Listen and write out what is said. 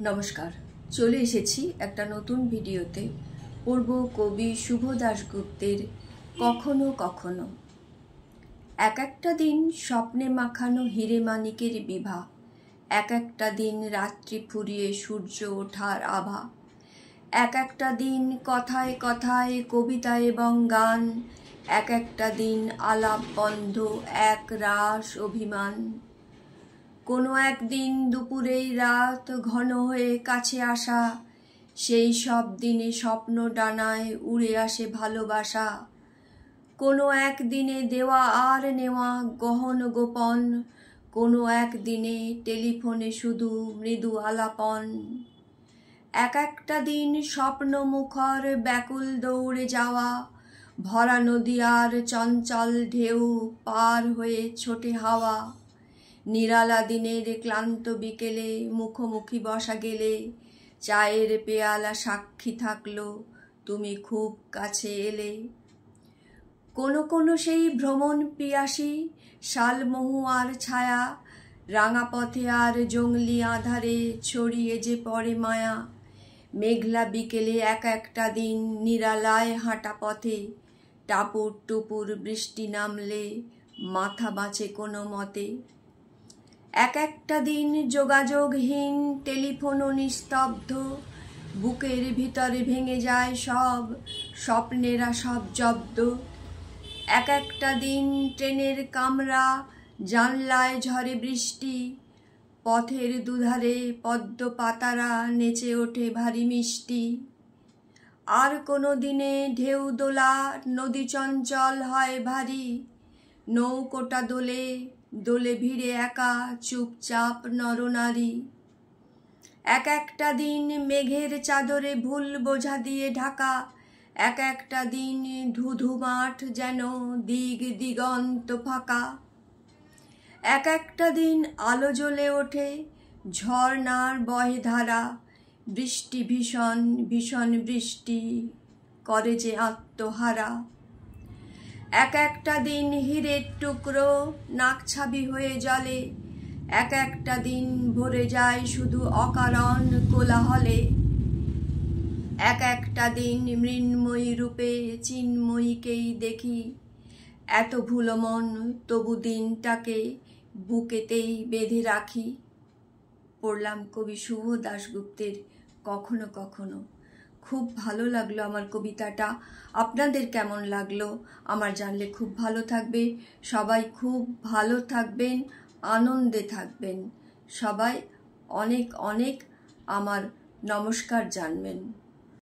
নমস্কার, চলে এসেছি একটা নতুন ভিডিওতে। পড়ব কবি শুভ দাশগুপ্তের কখনো কখনো। এক একটা দিন স্বপ্নে মাখানো হিরে মানিকের বিভা, এক একটা দিন রাত্রি ফুরিয়ে সূর্য ওঠার আভা, এক একটা দিন কথায় কথায় কবিতা এবং গান, এক একটা দিন আলাপ বন্ধ এক রাস অভিমান। কোনো একদিন দুপুরেই রাত ঘন হয়ে কাছে আসা, সেই সব দিনে স্বপ্ন ডানায় উড়ে আসে ভালোবাসা। কোনো একদিনে দেওয়া আর নেওয়া গহন গোপন, কোনো একদিনে টেলিফোনে শুধু মৃদু আলাপন। এক একটা দিন স্বপ্ন মুখর ব্যাকুল দৌড়ে যাওয়া, ভরা নদী আর চঞ্চল ঢেউ পার হয়ে ছোটে হাওয়া। নিরালা দিনের ক্লান্ত বিকেলে মুখোমুখি বসা গেলে, চায়ের পেয়ালা সাক্ষী থাকলো তুমি খুব কাছে এলে। কোনো কোনো সেই ভ্রমণ পিয়াসী শালমহুয়ার ছায়া, রাঙা পথে আর জংলি আধারে ছড়িয়ে যে পড়ে মায়া। মেঘলা বিকেলে এক একটা দিন নিরালায় হাঁটা পথে, টাপুর টুপুর বৃষ্টি নামলে মাথা বাঁচে কোনো মতে। এক একটা দিন যোগাযোগহীন টেলিফোনও নিস্তব্ধ, বুকের ভিতরে ভেঙে যায় সব স্বপ্নেরা সব জব্দ। এক একটা দিন ট্রেনের কামরা জানলায় ঝরে বৃষ্টি, পথের দুধারে পদ্ম পাতারা নেচে ওঠে ভারী মিষ্টি। আর কোনো দিনে ঢেউ দোলা নদী চঞ্চল হয় ভারী, নৌকোটা দোলে দোলে ভিড়ে একা চুপচাপ নরনারী। এক একটা দিন মেঘের চাদরে ভুল বোঝা দিয়ে ঢাকা, এক একটা দিন ধুধু মাঠ যেন দিগ দিগন্ত ফাঁকা। এক একটা দিন আলো জ্বলে ওঠে ঝর্ণার বহে ধারা, বৃষ্টি ভীষণ ভীষণ বৃষ্টি করে যে আত্মহারা। এক একটা দিন হীরের টুকরো নাকছাবি হয়ে জ্বলে, এক একটা দিন ভরে যায় শুধু অকারণ কোলাহলে। এক একটা দিন মৃন্ময়ী রূপে চিন্ময়ীকেই দেখি, এত ভুলো মন তবু দিনটাকে বুকেতেই বেঁধে রাখি। পড়লাম কবি শুভ দাশগুপ্তের কখনো কখনো। খুব ভালো লাগলো আমার কবিতাটা। আপনাদের কেমন লাগলো আমার জানলে খুব ভালো থাকবে। সবাই খুব ভালো থাকবেন, আনন্দে থাকবেন। সবাই অনেক অনেক আমার নমস্কার জানবেন।